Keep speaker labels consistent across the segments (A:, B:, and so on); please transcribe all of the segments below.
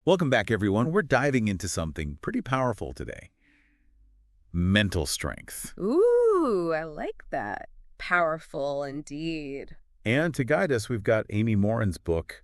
A: Welcome back, everyone. We're diving into something pretty powerful today. Mental strength.
B: Ooh, I like that. Powerful indeed.
A: And to guide us, we've got Amy Morin's book,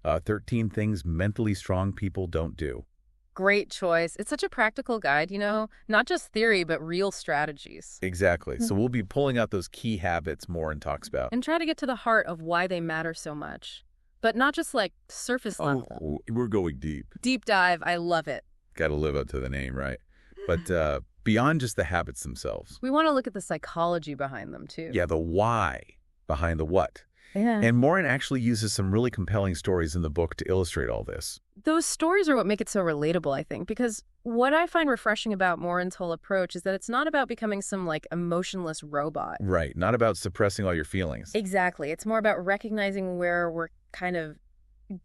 A: 13 Things Mentally Strong People Don't Do.
B: Great choice. It's such a practical guide, not just theory, but real strategies.
A: Exactly. So we'll be pulling out those key habits Morin talks about.
B: And try to get to the heart of why they matter so much. But not just like surface level.
A: Oh, we're going deep.
B: Deep dive, I love it.
A: Got to live up to the name, right? But beyond just the habits themselves.
B: We want to look at the psychology behind them, too.
A: Yeah, the why behind the what.
B: Yeah.
A: And Morin actually uses some really compelling stories in the book to illustrate all this.
B: Those stories are what make it so relatable, I think, because what I find refreshing about Morin's whole approach is that it's not about becoming some, emotionless robot.
A: Right. Not about suppressing all your feelings.
B: Exactly. It's more about recognizing where we're kind of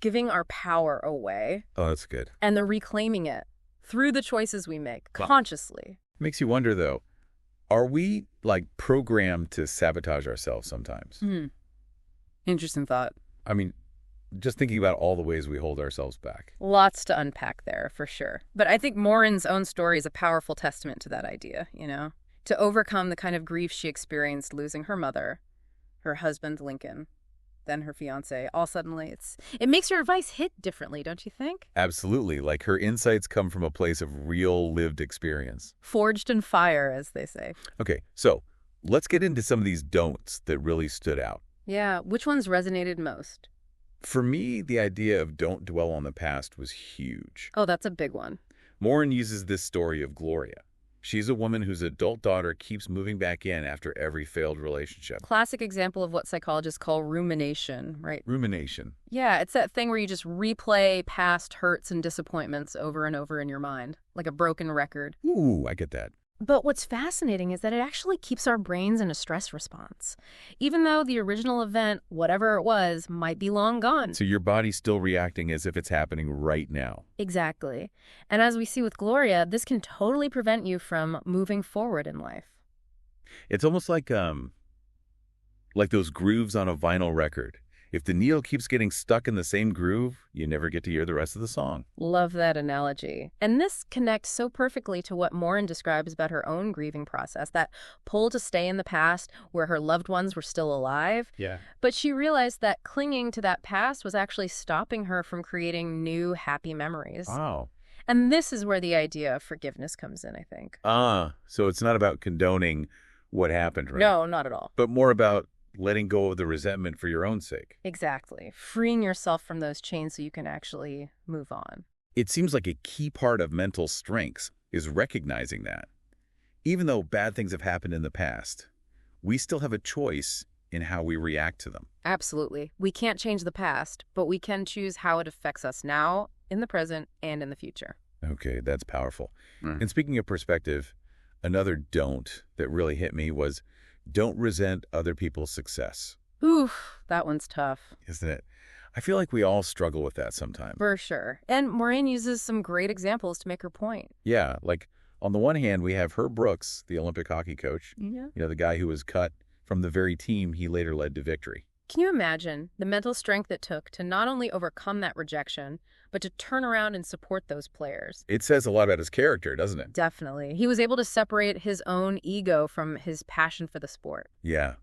B: giving our power away.
A: Oh, that's good.
B: And then reclaiming it through the choices we make
A: Well,
B: consciously.
A: Makes you wonder, though, are we, programmed to sabotage ourselves sometimes?
B: Interesting thought.
A: I mean, just thinking about all the ways we hold ourselves back.
B: Lots to unpack there, for sure. But I think Morin's own story is a powerful testament to that idea, To overcome the kind of grief she experienced losing her mother, her husband, Lincoln, then her fiancé, all suddenly it makes her advice hit differently, don't you think?
A: Absolutely. Her insights come from a place of real lived experience.
B: Forged in fire, as they say.
A: Okay, so let's get into some of these don'ts that really stood out.
B: Yeah, which ones resonated most?
A: For me, the idea of don't dwell on the past was huge.
B: Oh, that's a big one.
A: Morin uses this story of Gloria. She's a woman whose adult daughter keeps moving back in after every failed relationship.
B: Classic example of what psychologists call rumination, right?
A: Rumination.
B: Yeah, it's that thing where you just replay past hurts and disappointments over and over in your mind, like a broken record.
A: Ooh, I get that.
B: But what's fascinating is that it actually keeps our brains in a stress response, even though the original event, whatever it was, might be long gone.
A: So your body's still reacting as if it's happening right now.
B: Exactly. And as we see with Gloria, this can totally prevent you from moving forward in life.
A: It's almost like those grooves on a vinyl record. If the needle keeps getting stuck in the same groove, you never get to hear the rest of the song.
B: Love that analogy. And this connects so perfectly to what Morin describes about her own grieving process, that pull to stay in the past where her loved ones were still alive.
A: Yeah.
B: But she realized that clinging to that past was actually stopping her from creating new, happy memories.
A: Wow.
B: And this is where the idea of forgiveness comes in, I think.
A: So it's not about condoning what happened, right?
B: No, not at all.
A: But more about letting go of the resentment for your own sake.
B: Exactly. Freeing yourself from those chains so you can actually move on.
A: It seems like a key part of mental strengths is recognizing that. Even though bad things have happened in the past, we still have a choice in how we react to them.
B: Absolutely. We can't change the past, but we can choose how it affects us now, in the present, and in the future.
A: Okay, that's powerful. And speaking of perspective, another don't that really hit me was don't resent other people's success.
B: Oof, that one's tough.
A: Isn't it? I feel like we all struggle with that sometimes.
B: For sure. And Morin uses some great examples to make her point.
A: Yeah, on the one hand, we have Herb Brooks, the Olympic hockey coach,
B: Yeah.
A: the guy who was cut from the very team he later led to victory.
B: Can you imagine the mental strength it took to not only overcome that rejection, but to turn around and support those players?
A: It says a lot about his character, doesn't it?
B: Definitely. He was able to separate his own ego from his passion for the sport.
A: Yeah.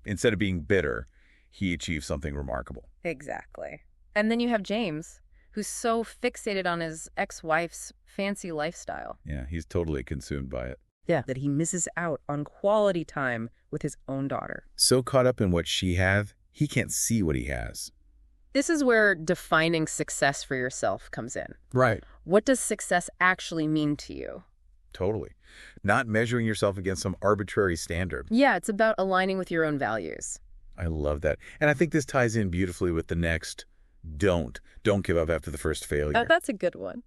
A: Instead of being bitter, he achieved something remarkable.
B: Exactly. And then you have James, who's so fixated on his ex-wife's fancy lifestyle.
A: Yeah, he's totally consumed by it.
B: Yeah, that he misses out on quality time with his own daughter.
A: So caught up in what she has, he can't see what he has.
B: This is where defining success for yourself comes in.
A: Right.
B: What does success actually mean to you?
A: Totally. Not measuring yourself against some arbitrary standard.
B: Yeah, it's about aligning with your own values.
A: I love that. And I think this ties in beautifully with the next don't. Don't give up after the first failure.
B: Oh, that's a good one.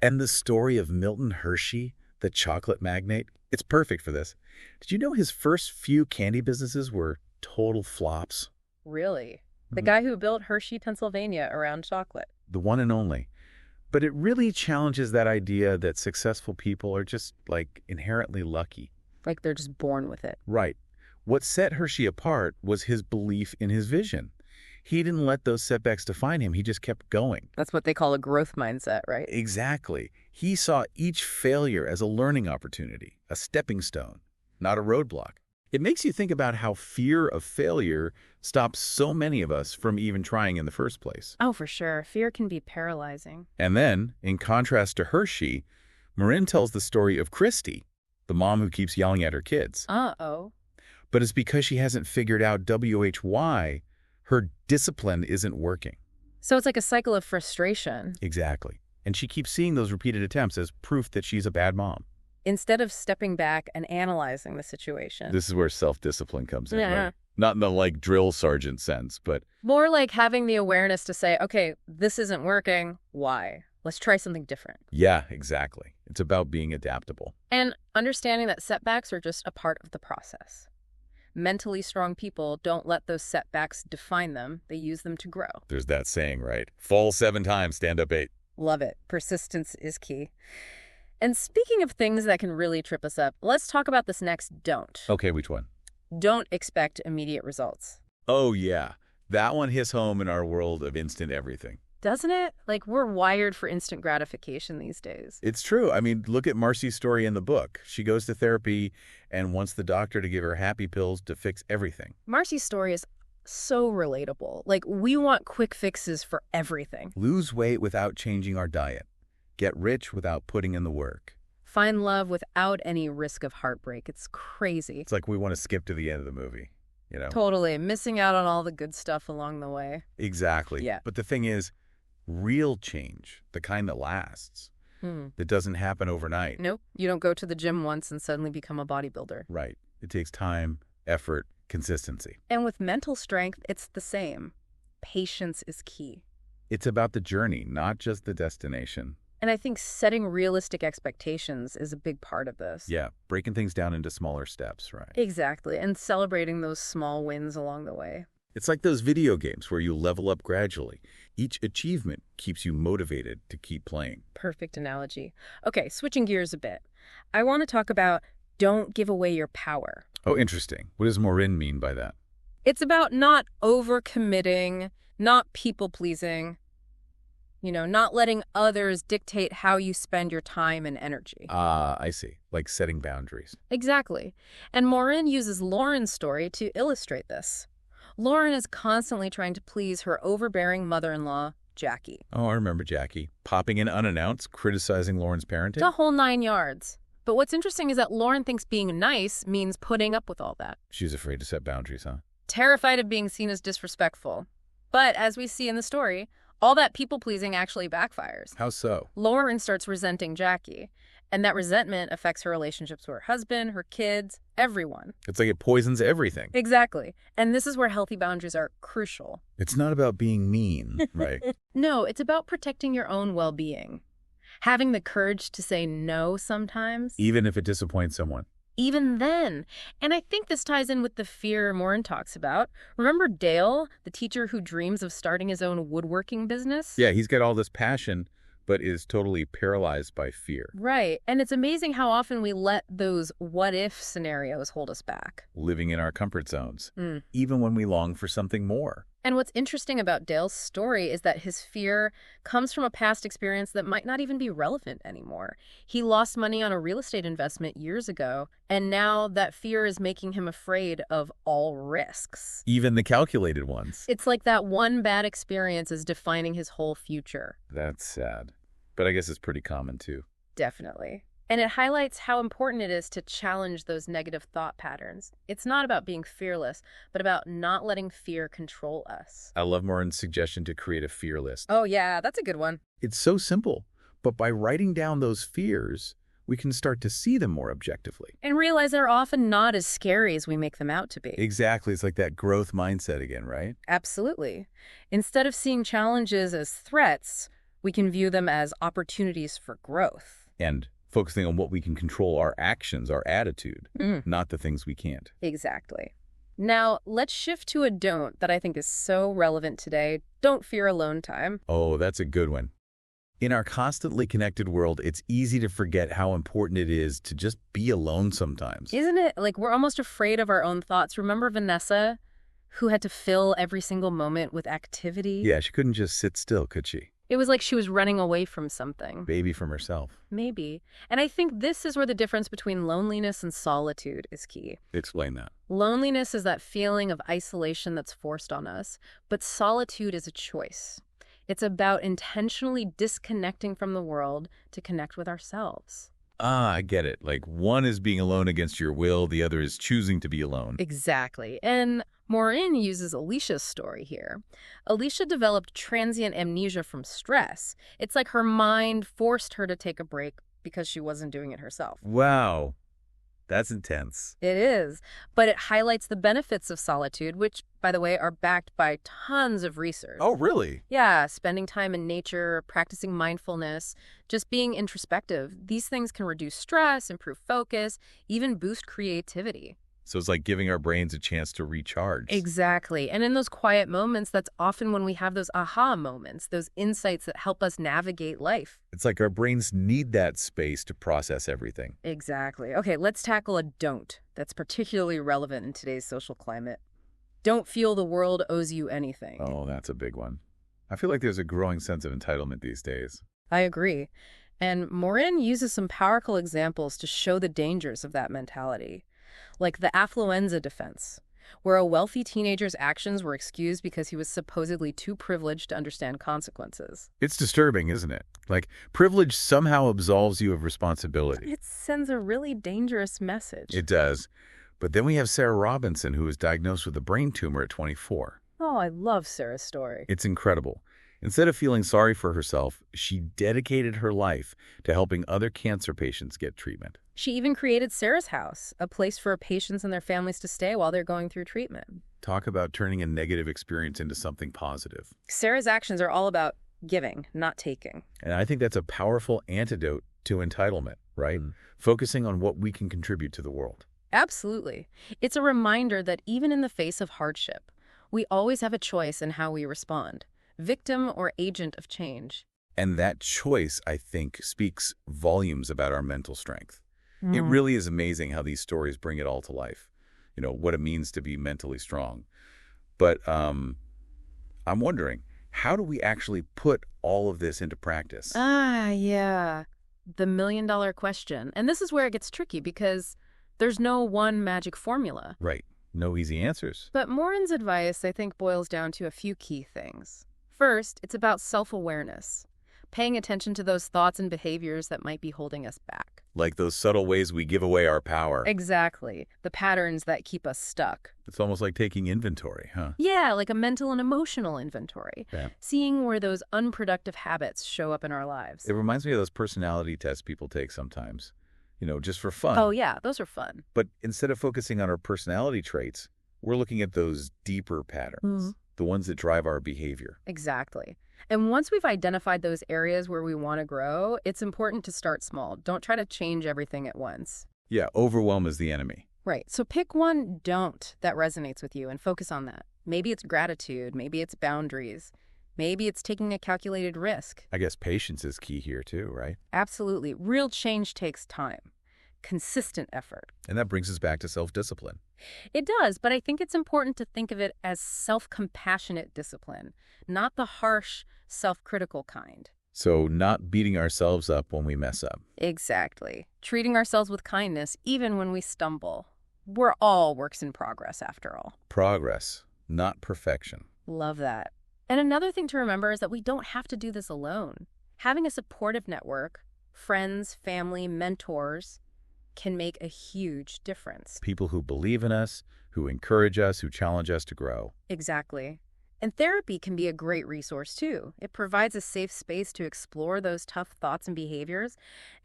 A: And the story of Milton Hershey, the chocolate magnate, it's perfect for this. Did you know his first few candy businesses were total flops?
B: Really? The guy who built Hershey, Pennsylvania around chocolate.
A: The one and only. But it really challenges that idea that successful people are just, inherently lucky.
B: Like they're just born with it.
A: Right. What set Hershey apart was his belief in his vision. He didn't let those setbacks define him. He just kept going.
B: That's what they call a growth mindset, right?
A: Exactly. He saw each failure as a learning opportunity, a stepping stone, not a roadblock. It makes you think about how fear of failure stops so many of us from even trying in the first place.
B: Oh, for sure. Fear can be paralyzing.
A: And then, in contrast to Hershey, Morin tells the story of Christy, the mom who keeps yelling at her kids.
B: Uh-oh.
A: But it's because she hasn't figured out why her discipline isn't working.
B: So it's like a cycle of frustration.
A: Exactly. And she keeps seeing those repeated attempts as proof that she's a bad mom.
B: Instead of stepping back and analyzing the situation.
A: This is where self-discipline comes in,
B: Yeah.
A: right? Not in the, like, drill sergeant sense, but
B: More like having the awareness to say, okay, this isn't working. Why? Let's try something different.
A: yeah, exactly. It's about being adaptable.
B: And understanding that setbacks are just a part of the process. Mentally strong people don't let those setbacks define them. They use them to grow.
A: There's that saying, right? Fall 7 times, stand up 8.
B: Love it. Persistence is key. And speaking of things that can really trip us up, let's talk about this next don't.
A: Okay, which one?
B: Don't expect immediate results.
A: Oh, yeah. That one hits home in our world of instant everything.
B: Doesn't it? Like, we're wired for instant gratification these days.
A: It's true. I mean, look at Marcy's story in the book. She goes to therapy and wants the doctor to give her happy pills to fix everything.
B: Marcy's story is so relatable. Like, we want quick fixes for everything.
A: Lose weight without changing our diet. Get rich without putting in the work.
B: Find love without any risk of heartbreak. It's crazy.
A: It's like we want to skip to the end of the movie, you know?
B: Totally. Missing out on all the good stuff along the way.
A: Exactly.
B: Yeah.
A: But the thing is, real change, the kind that lasts, that doesn't happen overnight.
B: Nope. You don't go to the gym once and suddenly become a bodybuilder.
A: Right. It takes time, effort, consistency.
B: And with mental strength, it's the same. Patience is key.
A: It's about the journey, not just the destination.
B: And I think setting realistic expectations is a big part of this.
A: Yeah, breaking things down into smaller steps, right?
B: Exactly. And celebrating those small wins along the way.
A: It's like those video games where you level up gradually. Each achievement keeps you motivated to keep playing.
B: Perfect analogy. Okay, switching gears a bit. I want to talk about don't give away your power.
A: Oh, interesting. What does Morin mean by that?
B: It's about not overcommitting, not people-pleasing, not letting others dictate how you spend your time and energy.
A: I see. Like setting boundaries.
B: Exactly. And Morin uses Lauren's story to illustrate this. Lauren is constantly trying to please her overbearing mother-in-law, Jackie.
A: Oh, I remember Jackie. Popping in unannounced, criticizing Lauren's parenting.
B: The whole 9 yards. But what's interesting is that Lauren thinks being nice means putting up with all that.
A: She's afraid to set boundaries, huh?
B: Terrified of being seen as disrespectful. But as we see in the story, all that people-pleasing actually backfires.
A: How so?
B: Lauren starts resenting Jackie, and that resentment affects her relationships with her husband, her kids, everyone.
A: It's like it poisons everything.
B: Exactly. And this is where healthy boundaries are crucial.
A: It's not about being mean, right?
B: No, it's about protecting your own well-being. Having the courage to say no sometimes.
A: Even if it disappoints someone.
B: Even then. And I think this ties in with the fear Morin talks about. Remember Dale, the teacher who dreams of starting his own woodworking business?
A: Yeah, he's got all this passion, but is totally paralyzed by fear.
B: Right. And it's amazing how often we let those what-if scenarios hold us back.
A: Living in our comfort zones, even when we long for something more.
B: And what's interesting about Dale's story is that his fear comes from a past experience that might not even be relevant anymore. He lost money on a real estate investment years ago, and now that fear is making him afraid of all risks.
A: Even the calculated ones.
B: It's like that one bad experience is defining his whole future.
A: That's sad. But I guess it's pretty common, too.
B: Definitely. And it highlights how important it is to challenge those negative thought patterns. It's not about being fearless, but about not letting fear control us.
A: I love Morin's suggestion to create a fear list.
B: Oh, yeah, that's a good one.
A: It's so simple, but by writing down those fears, we can start to see them more objectively.
B: And realize they're often not as scary as we make them out to be.
A: Exactly. It's like that growth mindset again, right?
B: Absolutely. Instead of seeing challenges as threats, we can view them as opportunities for growth.
A: And focusing on what we can control, our actions, our attitude, not the things we can't.
B: Exactly. Now, let's shift to a don't that I think is so relevant today. Don't fear alone time.
A: Oh, that's a good one. In our constantly connected world, it's easy to forget how important it is to just be alone sometimes.
B: Isn't it? Like, we're almost afraid of our own thoughts. Remember Vanessa? who had to fill every single moment with activity.
A: Yeah, she couldn't just sit still, could she?
B: It was like she was running away from something.
A: Baby from herself.
B: Maybe. And I think this is where the difference between loneliness and solitude is key.
A: Explain that.
B: Loneliness is that feeling of isolation that's forced on us, but solitude is a choice. It's about intentionally disconnecting from the world to connect with ourselves.
A: Ah, I get it. Like one is being alone against your will, the other is choosing to be alone.
B: Exactly. And Morin uses Alicia's story here. Alicia developed transient amnesia from stress. It's like her mind forced her to take a break because she wasn't doing it herself.
A: Wow. That's intense.
B: It is, but it highlights the benefits of solitude, which, by the way, are backed by tons of research.
A: Oh, really?
B: Yeah, spending time in nature, practicing mindfulness, just being introspective. These things can reduce stress, improve focus, even boost creativity.
A: So it's like giving our brains a chance to recharge.
B: Exactly. And in those quiet moments, that's often when we have those aha moments, those insights that help us navigate life.
A: It's like our brains need that space to process everything.
B: Exactly. Okay, let's tackle a don't that's particularly relevant in today's social climate. Don't feel the world owes you anything.
A: Oh, that's a big one. I feel like there's a growing sense of entitlement these days.
B: I agree. And Morin uses some powerful examples to show the dangers of that mentality. Like the affluenza defense, where a wealthy teenager's actions were excused because he was supposedly too privileged to understand consequences.
A: It's disturbing, isn't it? Like, privilege somehow absolves you of responsibility.
B: It sends a really dangerous message.
A: It does. But then we have Sarah Robinson, who was diagnosed with a brain tumor at 24.
B: Oh, I love Sarah's story.
A: It's incredible. Instead of feeling sorry for herself, she dedicated her life to helping other cancer patients get treatment.
B: She even created Sarah's House, a place for patients and their families to stay while they're going through treatment.
A: Talk about turning a negative experience into something positive.
B: Sarah's actions are all about giving, not taking.
A: And I think that's a powerful antidote to entitlement, right? Focusing on what we can contribute to the world.
B: Absolutely. It's a reminder that even in the face of hardship, we always have a choice in how we respond, victim or agent of change.
A: And that choice, I think, speaks volumes about our mental strength. It really is amazing how these stories bring it all to life, you know, what it means to be mentally strong. But I'm wondering, how do we actually put all of this into practice?
B: Yeah. The million-dollar question. And this is where it gets tricky because there's no one magic formula.
A: Right. No easy answers.
B: But Morin's advice, I think, boils down to a few key things. First, it's about self-awareness, paying attention to those thoughts and behaviors that might be holding us back.
A: Like those subtle ways we give away our power.
B: Exactly. The patterns that keep us stuck.
A: It's almost like taking inventory, huh?
B: Yeah, like a mental and emotional inventory.
A: Yeah.
B: Seeing where those unproductive habits show up in our lives.
A: It reminds me of those personality tests people take sometimes, you know, just for fun.
B: Oh, yeah, those are fun.
A: But instead of focusing on our personality traits, we're looking at those deeper patterns, the ones that drive our behavior.
B: Exactly. And once we've identified those areas where we want to grow, it's important to start small. Don't try to change everything at once.
A: Yeah, overwhelm is the enemy.
B: Right. So pick one don't that resonates with you and focus on that. Maybe it's gratitude. Maybe it's boundaries. Maybe it's taking a calculated risk.
A: I guess patience is key here too, right?
B: Absolutely. Real change takes time. Consistent effort.
A: And that brings us back to self-discipline.
B: It does, but I think it's important to think of it as self-compassionate discipline, not the harsh, self-critical kind.
A: So not beating ourselves up when we mess up.
B: Exactly. Treating ourselves with kindness even when we stumble. We're all works in progress, after all.
A: Progress, not perfection.
B: Love that. And another thing to remember is that we don't have to do this alone. Having a supportive network, friends, family, mentors, can make a huge difference.
A: People who believe in us, who encourage us, who challenge us to grow.
B: Exactly. And therapy can be a great resource, too. It provides a safe space to explore those tough thoughts and behaviors,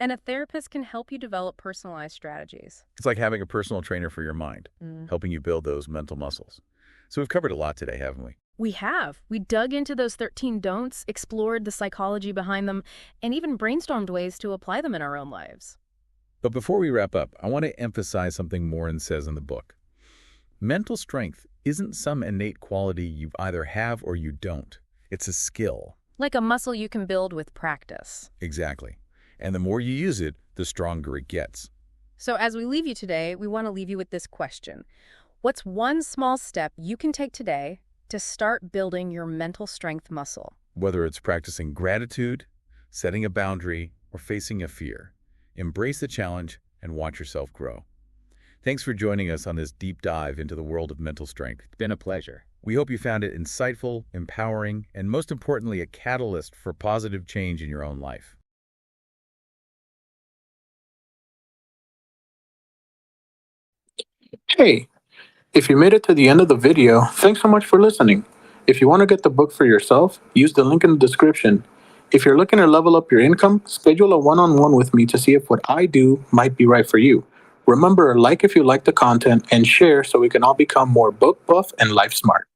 B: and a therapist can help you develop personalized strategies.
A: It's like having a personal trainer for your mind, helping you build those mental muscles. So we've covered a lot today, haven't we?
B: We have. We dug into those 13 don'ts, explored the psychology behind them, and even brainstormed ways to apply them in our own lives.
A: But before we wrap up, I want to emphasize something Morin says in the book. Mental strength isn't some innate quality you either have or you don't. It's a skill.
B: Like a muscle you can build with practice.
A: Exactly. And the more you use it, the stronger it gets.
B: So as we leave you today, we want to leave you with this question. What's one small step you can take today to start building your mental strength muscle?
A: Whether it's practicing gratitude, setting a boundary, or facing a fear, embrace the challenge and watch yourself grow. Thanks for joining us on this deep dive into the world of mental strength.
C: It's been a pleasure.
A: We hope you found it insightful, empowering, and most importantly, a catalyst for positive change in your own life.
D: Hey, if you made it to the end of the video, thanks so much for listening. If you want to get the book for yourself, use the link in the description. If you're looking to level up your income, schedule a one-on-one with me to see if what I do might be right for you. Remember, like if you like the content and share so we can all become more book buff and life smart.